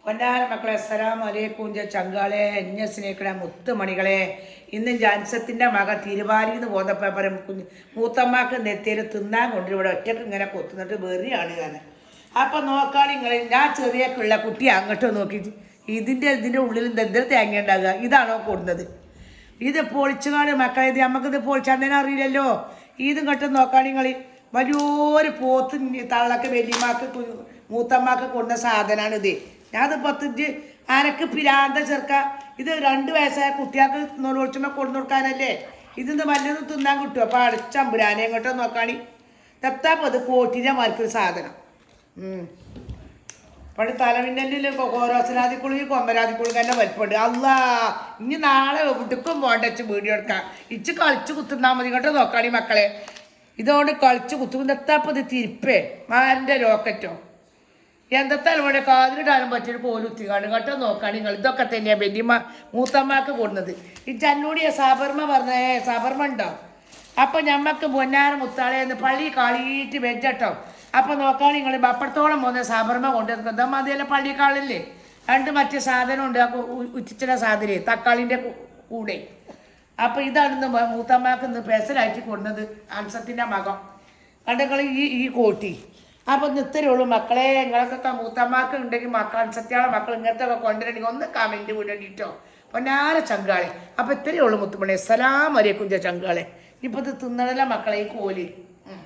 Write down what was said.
പൊന്നാര മക്കളെ അസ്സലാമു അലൈക്കും ചങ്കാളെ എന്നെ സ്നേഹിക്കണ മുത്തുമണികളെ. ഇന്ന് ജാൻസത്തിൻ്റെ മക തിരുവാലിന്ന് പോന്നപ്പോൾ പറയും മൂത്തമ്മക്ക് നെത്തേര് തിന്നാൻ കൊണ്ടിരും ഇവിടെ ഒറ്റക്ക് ഇങ്ങനെ കൊത്തുന്നിട്ട് വെറിയാണ് ഞാൻ. അപ്പം നോക്കാണ് നിങ്ങൾ, ഞാൻ ചെറിയൊക്കെയുള്ള കുട്ടി അങ്ങോട്ട് നോക്കി ഇതിൻ്റെ ഉള്ളിൽ എന്തൊരു തേങ്ങ ഉണ്ടാകുക, ഇതാണോ കൊടുക്കുന്നത്? ഇത് പൊളിച്ചുകാണ് മക്കളെ, ഇത് നമുക്കിത് പൊളിച്ചാൽ അറിയില്ലല്ലോ. ഇതും കെട്ട് നോക്കാണ് നിങ്ങൾ, വലിയൊരു പോത്ത് തള്ളക്ക് വലിയമാക്ക് മൂത്തമ്മക്ക് കൊടുന്ന സാധനമാണ് ഇത്. ഞാനത് പത്തിഞ്ച് ആനക്ക് പിരാന്ത ചെറുക്ക, ഇത് 2 വയസ്സായ കുട്ടികൾക്ക് നൊളിച്ചുമ്പോൾ കൊണ്ടു കൊടുക്കാനല്ലേ. ഇതിന്ന് വല്ലതും തിന്നാൻ കിട്ടും. അപ്പോൾ അടിച്ചമ്പുരാനെ എങ്ങോട്ടോ നോക്കാണി തെത്താപ്പോൾ അത് കോട്ടിൻ്റെ മരക്കൊരു സാധനം. പണ്ട് തലമിന്നലിൽ കോരോസനാദിക്കുള്ളിൽ കൊമ്പരാദിക്കുള്ളിൽ തന്നെ വലിപ്പുണ്ട്. അല്ലാ, ഇനി നാളെ വിടുക്കും പോകണ്ട വെച്ച് വീഡിയോ എടുക്കാം. ഇച്ച് കളിച്ച് കുത്തുന്നാൽ മതി കേട്ടോ നോക്കാണി മക്കളെ. ഇതുകൊണ്ട് കളിച്ച് കുത്തും. തെത്താപ്പോൾ ഇത് തിരിപ്പേ മാറിൻ്റെ ലോക്കറ്റോ എന്തെത്താൽ ഇവിടെ കാതിലിടാനും പറ്റിയൊരു കോലുത്തിക്കാണ് കേട്ടോ നോക്കാണ് നിങ്ങൾ. ഇതൊക്കെ തന്നെയാണ് വലിയമ്മ മൂത്തമ്മക്ക് കൊടുന്നത്. ഈ ചന്നൂടിയ സാബർമ പറഞ്ഞ സാബർമ ഉണ്ടോ? അപ്പം ഞമ്മക്ക് പൊന്നാര മുത്താളെ എന്ന് പള്ളി കാളിയിട്ട് വെച്ചട്ടോ. അപ്പം നോക്കാൻ നിങ്ങൾ അപ്പുറത്തോളം പോകുന്ന സാബർമ കൊണ്ടുവരുന്നത് മതിയല്ല പള്ളിക്കാളില്ലേ. 2 മറ്റേ സാധനം ഉണ്ട്, ഉച്ചിച്ചിട സാധനം തക്കാളിൻ്റെ കൂടെ. അപ്പം ഇതാണ് മൂത്തമ്മക്ക് ഇന്ന് പെസലായിട്ട് കൊടുക്കുന്നത് അൻസത്തിൻ്റെ മകം കണ്ടങ്ങൾ ഈ കോട്ടി. അപ്പം ഇത്രയുള്ളൂ മക്കളെ. നിങ്ങൾക്കൊക്കെ മൂത്തമ്മക്ക് ഉണ്ടെങ്കിൽ അൻസത്തിയാളെ മക്കൾ ഇങ്ങനത്തെ ഒക്കെ കൊണ്ടുവരണമെങ്കിൽ ഒന്ന് കമൻറ്റ് വിടണ്ടിട്ടോ പൊന്നാര ചങ്കാളെ. അപ്പം ഇത്രയുള്ളൂ മുത്തുമണി. അസ്സലാമു അലൈക്കും ചങ്കാളെ. ഇപ്പം ഇത് തിന്നണല്ല മക്കളെ ഈ കോലി.